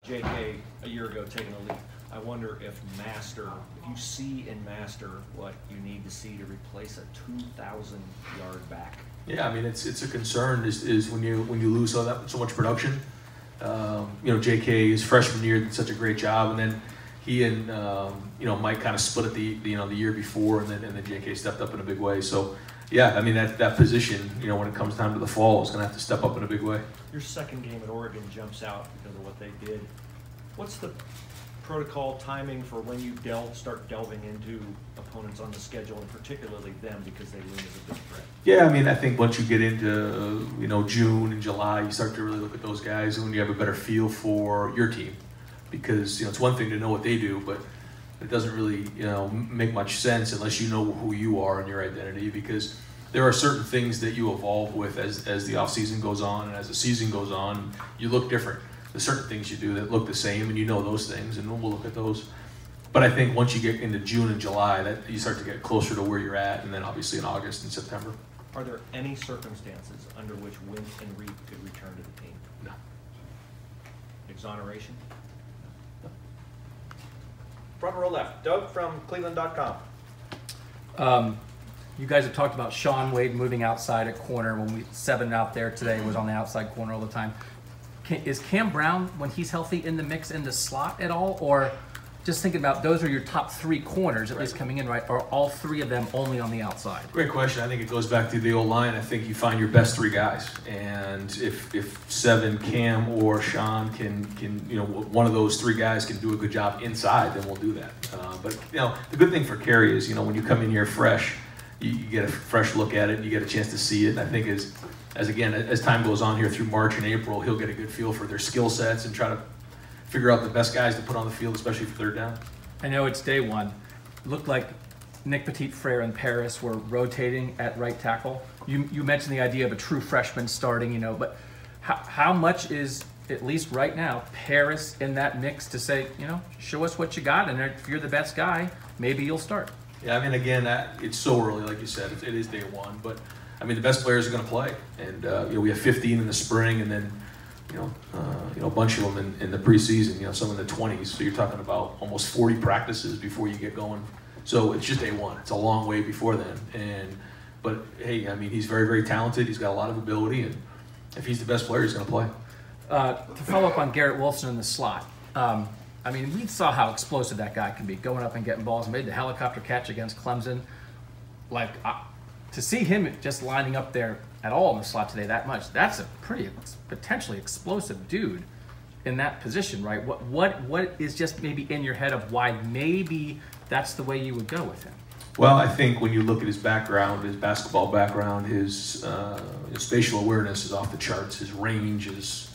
JK a year ago taking a leap. I wonder if you see in Master what you need to see to replace a 2,000-yard back. Yeah, I mean it's a concern is when you lose so much production. JK his freshman year did such a great job, and then he and Mike kind of split it the year before, and then JK stepped up in a big way. So yeah, I mean that position, when it comes time to the fall, is going to have to step up in a big way. Your second game at Oregon jumps out because of what they did. What's the protocol timing for when you start delving into opponents on the schedule, and particularly them because they loom as a big threat? Yeah, I mean, I think once you get into June and July, you start to really look at those guys, and when you have a better feel for your team, because it's one thing to know what they do, but it doesn't really make much sense unless you know who you are and your identity, because there are certain things that you evolve with as the off season goes on, and as the season goes on, you look different. There's certain things you do that look the same, and you know those things, and we'll look at those. But I think once you get into June and July, that you start to get closer to where you're at, and then obviously in August and September. Are there any circumstances under which Wint and Reed could return to the team? No. Exoneration? No. Front row left. Doug from cleveland.com. You guys have talked about Sean Wade moving outside at corner. When Seven out there today was on the outside corner all the time. Is Cam Brown, when he's healthy, in the mix in the slot at all? Or just thinking about those are your top three corners, at least coming in, right? Or all three of them only on the outside? Great question. I think it goes back to the old line. I think you find your best three guys. And if Seven, Cam, or Sean can one of those three guys can do a good job inside, then we'll do that. But the good thing for Kerry is, when you come in here fresh, you get a fresh look at it, and you get a chance to see it. And I think as time goes on here through March and April, he'll get a good feel for their skill sets and try to figure out the best guys to put on the field, especially for third down. I know it's day one. Looked like Nick Petit-Frere and Paris were rotating at right tackle. You mentioned the idea of a true freshman starting, but how much is, at least right now, Paris in that mix to say, show us what you got, and if you're the best guy, maybe you'll start? Yeah, I mean, again, it's so early, like you said. It is day one, but I mean, the best players are going to play, and we have 15 in the spring, and then a bunch of them in the preseason. Some in the 20s. So you're talking about almost 40 practices before you get going. So it's just day one. It's a long way before then. But hey, I mean, he's very, very talented. He's got a lot of ability, and if he's the best player, he's going to play. To follow up on Garrett Wilson in the slot. I mean, we saw how explosive that guy can be, going up and getting balls. Made the helicopter catch against Clemson. To see him just lining up there at all in the slot today that much, that's a pretty potentially explosive dude in that position, right? What is just maybe in your head of why maybe that's the way you would go with him? Well, I think when you look at his background, his basketball background, his spatial awareness is off the charts. His range is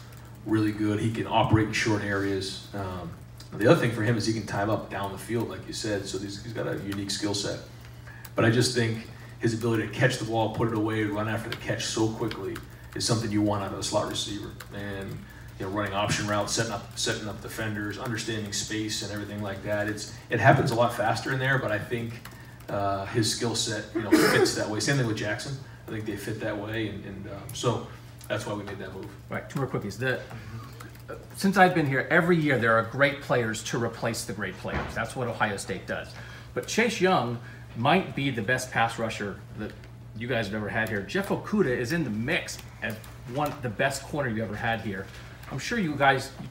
really good. He can operate in short areas. The other thing for him is he can time up down the field, like you said, so he's got a unique skill set. But I just think his ability to catch the ball, put it away, run after the catch so quickly is something you want out of a slot receiver. And running option routes, setting up defenders, understanding space and everything like that. It happens a lot faster in there, but I think his skill set fits that way. Same thing with Jackson. I think they fit that way, and so that's why we made that move. Right, two more quickies. Since I've been here, every year there are great players to replace the great players. That's what Ohio State does. But Chase Young might be the best pass rusher that you guys have ever had here. Jeff Okudah is in the mix as the best corner you ever had here. I'm sure you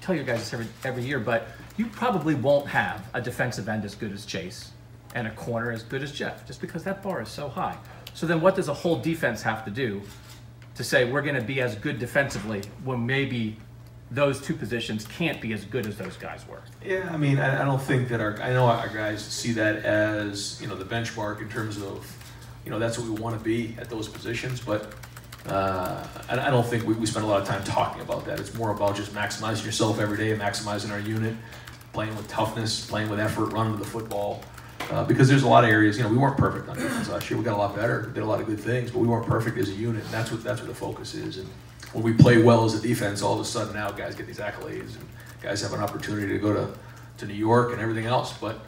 tell your guys this every year, but you probably won't have a defensive end as good as Chase and a corner as good as Jeff, just because that bar is so high. So then what does a whole defense have to do to say we're going to be as good defensively when maybe those two positions can't be as good as those guys were? Yeah, I mean, I don't think that I know our guys see that as, the benchmark in terms of, that's what we want to be at those positions, but I don't think we spend a lot of time talking about that. It's more about just maximizing yourself every day, maximizing our unit, playing with toughness, playing with effort, running the football, because there's a lot of areas, we weren't perfect on defense last year. We got a lot better, did a lot of good things, but we weren't perfect as a unit, and that's what the focus is. And when we play well as a defense, all of a sudden now guys get these accolades and guys have an opportunity to go to New York and everything else. But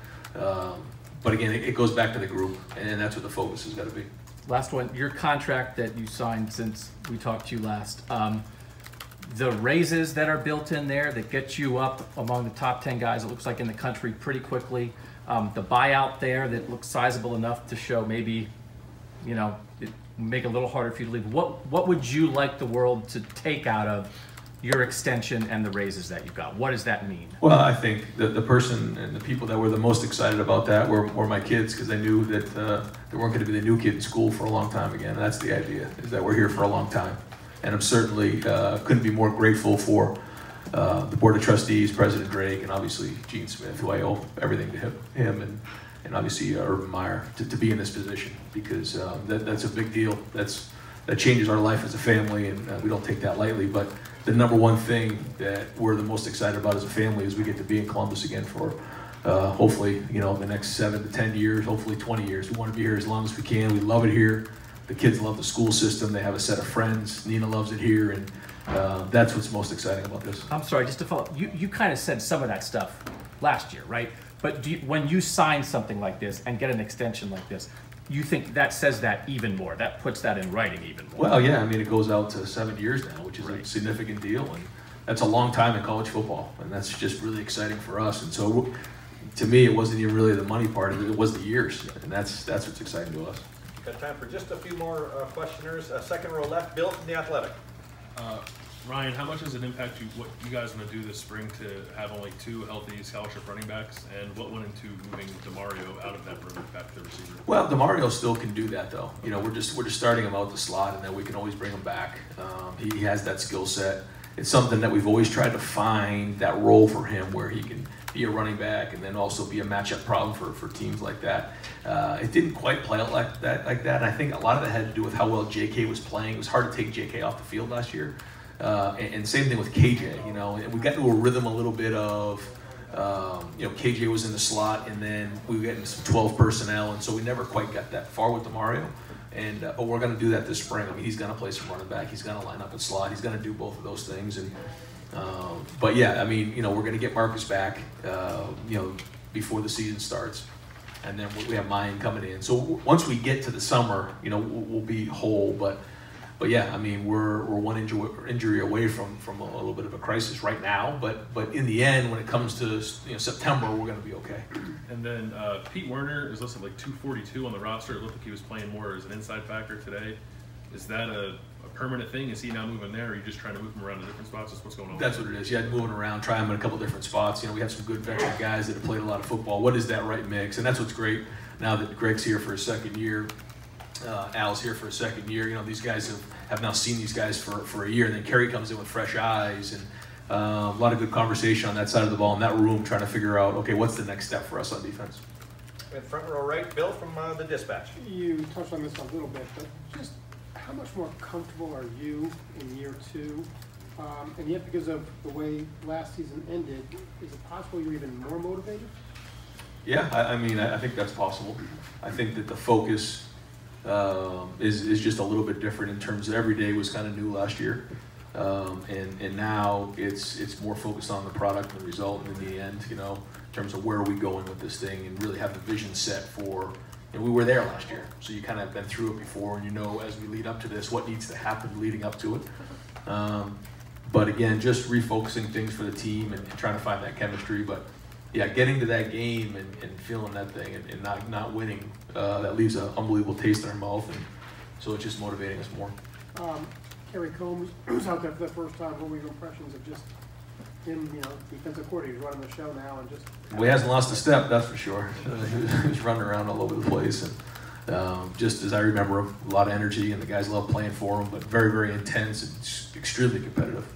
again, it goes back to the group, and that's what the focus has got to be. Last one, your contract that you signed since we talked to you last. the raises that are built in there that get you up among the top 10 guys, it looks like in the country pretty quickly. The buyout there that looks sizable enough to show maybe, you know, make it a little harder for you to leave. What would you like the world to take out of your extension and the raises that you've got? What does that mean? Well, I think the person and the people that were the most excited about that were my kids, because they knew that they weren't going to be the new kid in school for a long time again. And that's the idea, is that we're here for a long time. And I'm certainly couldn't be more grateful for the Board of Trustees, President Drake, and obviously Gene Smith, who I owe everything to him and obviously Urban Meyer, to be in this position, because that's a big deal. That changes our life as a family, and we don't take that lightly. But the number one thing that we're the most excited about as a family is we get to be in Columbus again for hopefully, you know, the next 7 to 10 years, hopefully 20 years. We want to be here as long as we can. We love it here. The kids love the school system. They have a set of friends. Nina loves it here, and that's what's most exciting about this. I'm sorry, just to follow up, you kind of said some of that stuff last year, right? But when you sign something like this and get an extension like this, you think that says that even more? That puts that in writing even more? Well, yeah. I mean, it goes out to 7 years now, which is a significant deal, and that's a long time in college football, and that's just really exciting for us. And so, to me, it wasn't even really the money part of it; it was the years, and that's what's exciting to us. Got time for just a few more questioners. Second row left, Bill from The Athletic. Ryan, how much does it impact you, what you guys want to do this spring to have only 2 healthy scholarship running backs, and what went into moving DeMario out of that room back to the receiver? Well, DeMario still can do that, though. You know, we're just starting him out the slot, and then we can always bring him back. He has that skill set. It's something that we've always tried to find that role for him, where he can be a running back and then also be a matchup problem for teams like that. It didn't quite play out like that. And I think a lot of that had to do with how well JK was playing. It was hard to take JK off the field last year. And same thing with KJ, you know, and we got into a rhythm a little bit of, you know, KJ was in the slot, and then we got into some 12 personnel, and so we never quite got that far with DeMario. And but we're going to do that this spring. I mean, he's going to play some running back. He's going to line up at slot. He's going to do both of those things. And but yeah, I mean, you know, we're going to get Marcus back, you know, before the season starts, and then we have Mayan coming in. So once we get to the summer, you know, we'll be whole. But yeah, I mean, we're one injury away from a little bit of a crisis right now. But in the end, when it comes to, you know, September, we're going to be okay. And then Pete Werner is listed like 242 on the roster. It looked like he was playing more as an inside backer today. Is that a permanent thing? Is he now moving there, or are you just trying to move him around to different spots? What's going on? That's what it is. Yeah, moving around, try him in a couple different spots. You know, we have some good veteran guys that have played a lot of football. What is that right mix? And that's what's great now that Greg's here for his second year. Al's here for a second year. You know, these guys have now seen these guys for a year, and then Kerry comes in with fresh eyes, and a lot of good conversation on that side of the ball in that room, trying to figure out, okay, what's the next step for us on defense. In front row right, Bill from the Dispatch. You touched on this a little bit, but just how much more comfortable are you in year 2? And yet, because of the way last season ended, is it possible you're even more motivated? Yeah, I mean, I think that's possible. I think that the focus is just a little bit different in terms of every day was kind of new last year, and now it's more focused on the product and the result, and in the end, you know, in terms of where are we going with this thing, and really have the vision set for. And we were there last year, so you kind of been through it before, and you know, as we lead up to this, what needs to happen leading up to it. But again, just refocusing things for the team and trying to find that chemistry. But yeah, getting to that game and feeling that thing and not winning, that leaves an unbelievable taste in our mouth, and so it's just motivating us more. Kerry Combs was out there for the first time. What were your impressions of just him, you know, defensive coordinator, he's running the show now, and just... Well, he hasn't lost a step, that's for sure. He was running around all over the place, and just as I remember him, a lot of energy, and the guys love playing for him, but very, very intense and extremely competitive.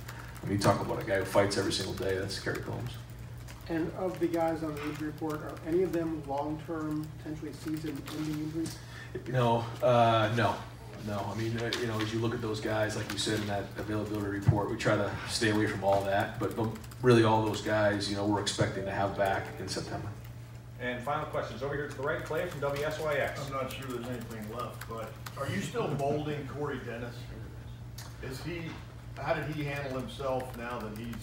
I mean, you talk about a guy who fights every single day, that's Kerry Combs. And of the guys on the injury report, are any of them long-term, potentially season-ending injuries? No. I mean, you know, as you look at those guys, like you said in that availability report, we try to stay away from all that. But really, all those guys, you know, we're expecting to have back in September. And final questions over here to the right, Clay from WSYX. I'm not sure there's anything left, but are you still molding Corey Dennis? How did he handle himself now that he's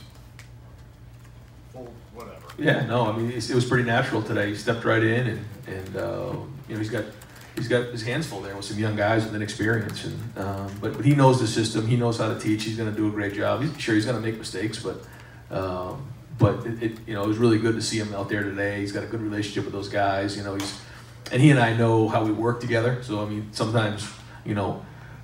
full, whatever? Yeah, no, I mean, it was pretty natural today. He stepped right in, and you know, he's got he's got his hands full there with some young guys with inexperience, and but he knows the system. He knows how to teach. He's going to do a great job. He's going to make mistakes, but it was really good to see him out there today. He's got a good relationship with those guys. And he and I know how we work together. So I mean, sometimes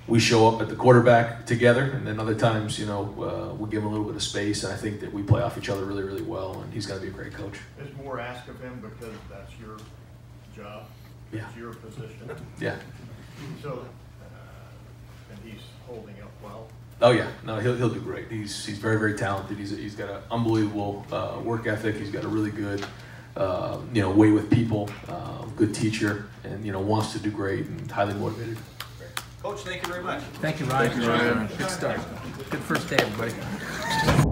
we show up at the quarterback together, and then other times we give him a little bit of space. And I think that we play off each other really, really well. And he's going to be a great coach. There's more asked of him because that's your job. Yeah. It's your position. Yeah. So, and he's holding up well. Oh yeah, no, he'll do great. He's very, very talented. He's got an unbelievable work ethic. He's got a really good way with people, good teacher, and wants to do great and highly motivated. Coach, thank you very much. Thank you, Ryan. Good start. Good first day, everybody.